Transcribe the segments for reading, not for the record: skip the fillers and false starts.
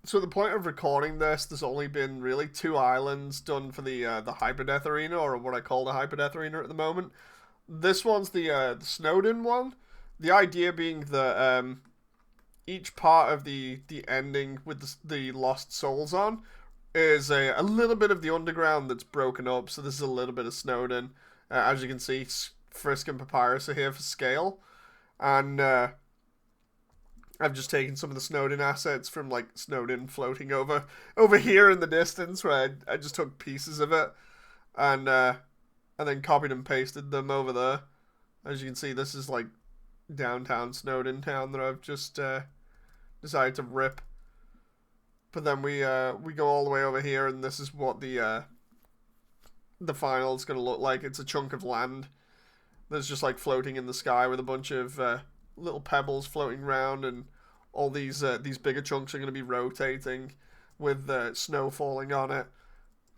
So at the point of recording this, there's only been really two islands done for the Hyperdeath Arena, or what I call the Hyperdeath Arena at the moment. This one's the Snowden one. The idea being that each part of the ending with the lost souls on is a little bit of the underground that's broken up. So this is a little bit of Snowden. As you can see, Frisk and Papyrus are here for scale, and I've just taken some of the Snowden assets from like Snowden floating over here in the distance, where I just took pieces of it and and then copied and pasted them over there. As you can see, this is like downtown Snowden town that I've just decided to rip. But then we go all the way over here, and this is what the final is going to look like. It's a chunk of land that's just like floating in the sky with a bunch of little pebbles floating around, and all these bigger chunks are going to be rotating with snow falling on it.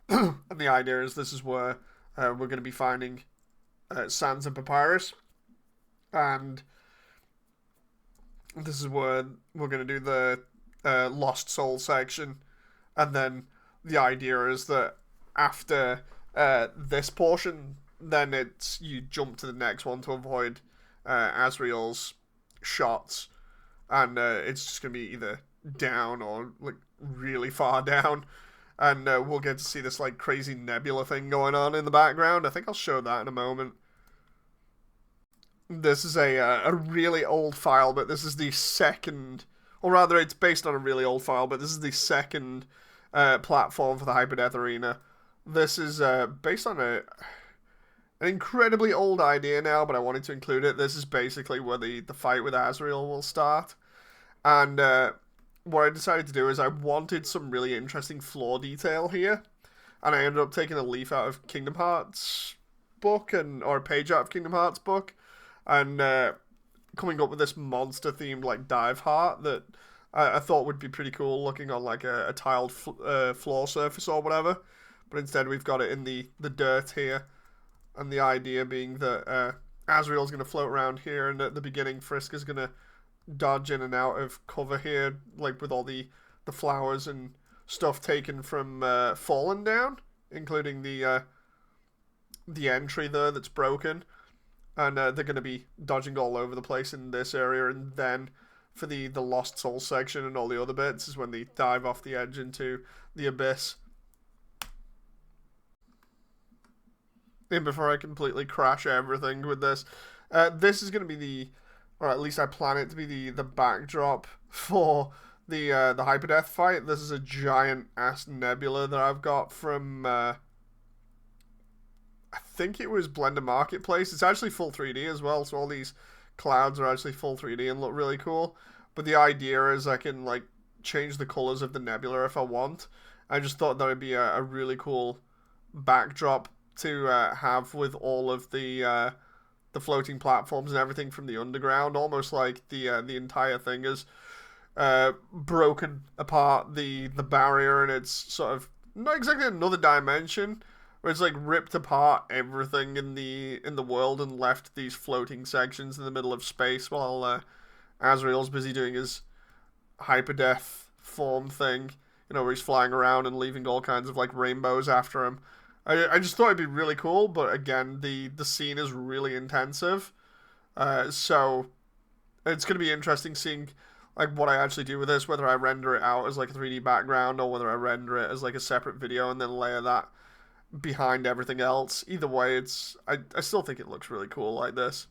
And the idea is this is where we're going to be finding sands and papyrus, and this is where we're going to do the lost soul section, and then the idea is that after this portion, then it's you jump to the next one to avoid Asriel's shots, and it's just gonna be either down or like really far down, and we'll get to see this like crazy nebula thing going on in the background. I think I'll show that in a moment. This is a really old file, but this is the second, or rather, it's based on a really old file, but this is the second platform for the Hyperdeath Arena. This is based on an incredibly old idea now, but I wanted to include it. This is basically where the fight with Asriel will start. And what I decided to do is I wanted some really interesting floor detail here. And I ended up taking a leaf out of Kingdom Hearts book, or a page out of Kingdom Hearts book, and coming up with this monster-themed like dive heart that I thought would be pretty cool looking on like a tiled floor surface or whatever. But instead we've got it in the dirt here. And the idea being that Asriel's going to float around here, and at the beginning Frisk is going to dodge in and out of cover here, like with all the flowers and stuff taken from Fallen Down, including the entry there that's broken. And they're going to be dodging all over the place in this area, and then for the Lost Soul section and all the other bits is when they dive off the edge into the abyss. And before I completely crash everything with this, this is going to be or at least I plan it to be the backdrop for the Hyperdeath fight. This is a giant ass nebula that I've got from I think it was Blender Marketplace. It's actually full 3D as well, so all these clouds are actually full 3D and look really cool. But the idea is I can like change the colors of the nebula if I want. I just thought that would be a really cool backdrop to have with all of the floating platforms and everything from the underground. Almost like the entire thing is broken apart the barrier, and it's sort of not exactly another dimension, where it's like ripped apart everything in the world and left these floating sections in the middle of space while Asriel's busy doing his hyperdeath form thing, where he's flying around and leaving all kinds of like rainbows after him. I just thought it'd be really cool, but again, the scene is really intensive, so it's gonna be interesting seeing like what I actually do with this, whether I render it out as like a 3D background or whether I render it as like a separate video and then layer that behind everything else. Either way, I still think it looks really cool like this.